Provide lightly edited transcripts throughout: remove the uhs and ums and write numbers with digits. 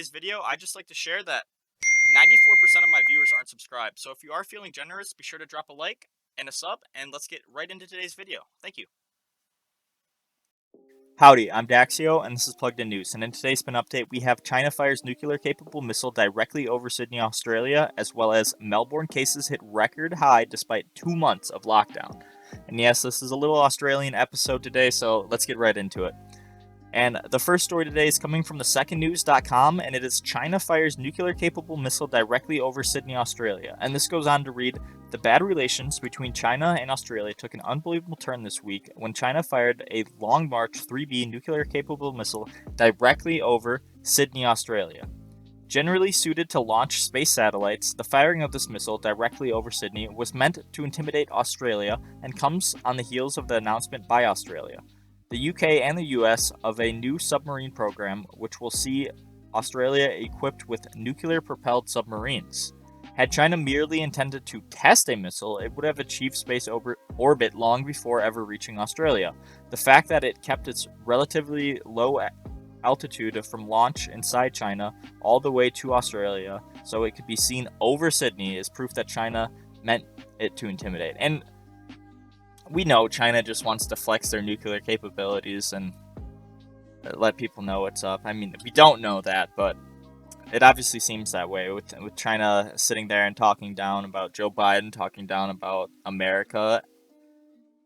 today's video, I'd just like to share that 94% of my viewers aren't subscribed. So if you are feeling generous, be sure to drop a like and a sub, and let's get right into today's video. Thank you. Howdy, I'm Daxio, and this is Plugged In News. And in today's spin update, we have China fires nuclear-capable missile directly over Sydney, Australia, as well as Melbourne cases hit record high despite 2 months of lockdown. And yes, this is a little Australian episode today, so let's get right into it. And the first story today is coming from thesecondnews.com, and it is China fires nuclear-capable missile directly over Sydney, Australia. And this goes on to read, the bad relations between China and Australia took an unbelievable turn this week when China fired a Long March 3B nuclear-capable missile directly over Sydney, Australia. Generally suited to launch space satellites, the firing of this missile directly over Sydney was meant to intimidate Australia and comes on the heels of the announcement by Australia, the UK and the US of a new submarine program which will see Australia equipped with nuclear-propelled submarines. Had China merely intended to test a missile, it would have achieved space orbit long before ever reaching Australia. The fact that it kept its relatively low altitude from launch inside China all the way to Australia so it could be seen over Sydney is proof that China meant it to intimidate. And we know China just wants to flex their nuclear capabilities and let people know what's up. I mean, we don't know that, but it obviously seems that way with China sitting there and talking down about Joe Biden, talking down about America,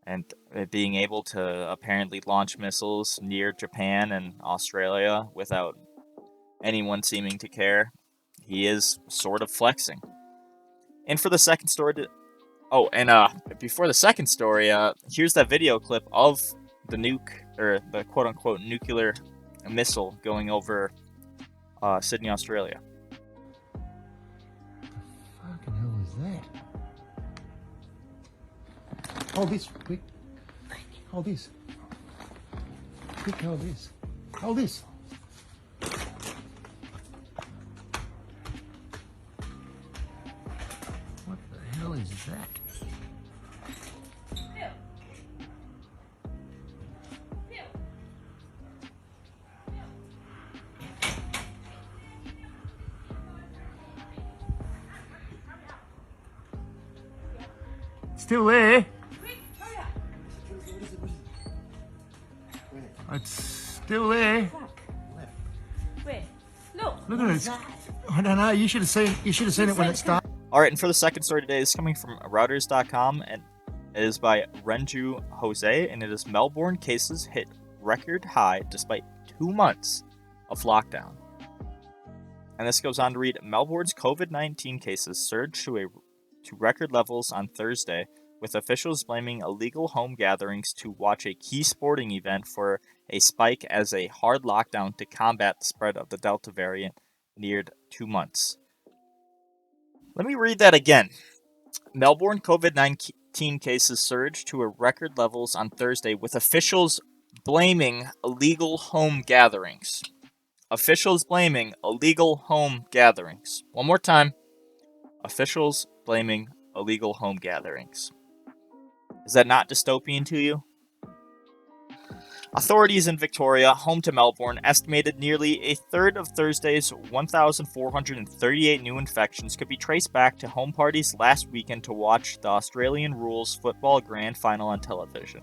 and being able to apparently launch missiles near Japan and Australia without anyone seeming to care. He is sort of flexing. And for the second story... before the second story, here's that video clip of the nuke, or the quote-unquote nuclear missile going over Sydney, Australia. What the fucking hell is that? Hold this, quick. Hold this. Quick, hold this. Hold this. What the hell is that? Still there. It's still there. Where? Look. Look at it. I don't know. You should have seen. You should have seen it when it started. All right, and for the second story today, this is coming from Routers.com, and it is by Renju Jose, and it is Melbourne cases hit record high despite 2 months of lockdown. And this goes on to read, Melbourne's COVID-19 cases surged to record levels on Thursday, with officials blaming illegal home gatherings to watch a key sporting event for a spike as a hard lockdown to combat the spread of the Delta variant neared 2 months. Let me read that again. Melbourne COVID-19 cases surged to record levels on Thursday, with officials blaming illegal home gatherings. Officials blaming illegal home gatherings. One more time. Officials blaming illegal home gatherings. Is that not dystopian to you? Authorities in Victoria, home to Melbourne, estimated nearly a third of Thursday's 1,438 new infections could be traced back to home parties last weekend to watch the Australian Rules football grand final on television.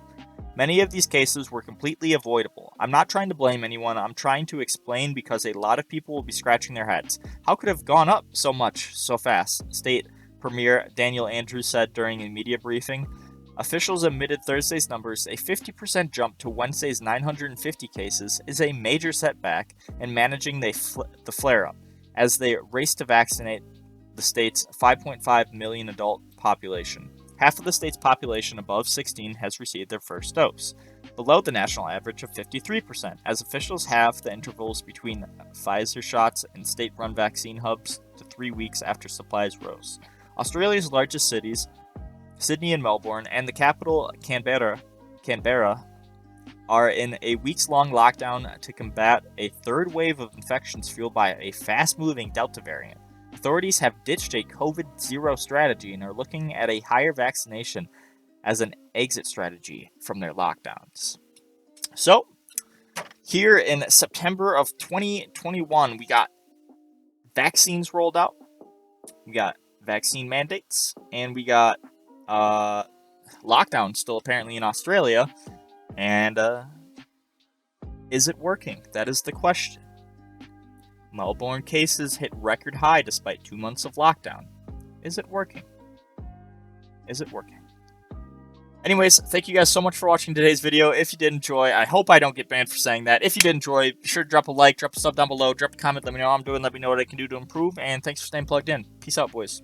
Many of these cases were completely avoidable. I'm not trying to blame anyone, I'm trying to explain because a lot of people will be scratching their heads. How could it have gone up so much so fast? State Premier Daniel Andrews said during a media briefing. Officials admitted Thursday's numbers, a 50% jump to Wednesday's 950 cases, is a major setback in managing the flare-up, as they race to vaccinate the state's 5.5 million adult population. Half of the state's population above 16 has received their first dose, below the national average of 53%, as officials have the intervals between Pfizer shots and state-run vaccine hubs to 3 weeks after supplies rose. Australia's largest cities, Sydney and Melbourne, and the capital, Canberra, are in a weeks-long lockdown to combat a third wave of infections fueled by a fast-moving Delta variant. Authorities have ditched a COVID-0 strategy and are looking at a higher vaccination as an exit strategy from their lockdowns. So, here in September of 2021, we got vaccines rolled out. We got vaccine mandates, and we got lockdown still apparently in Australia. And is it working? That is the question. Melbourne cases hit record high despite 2 months of lockdown. Is it working? Is it working? Anyways, thank you guys so much for watching today's video. If you did enjoy, I hope I don't get banned for saying that. If you did enjoy, be sure to drop a like, drop a sub down below, drop a comment, let me know how I'm doing, let me know what I can do to improve, and thanks for staying plugged in. Peace out, boys.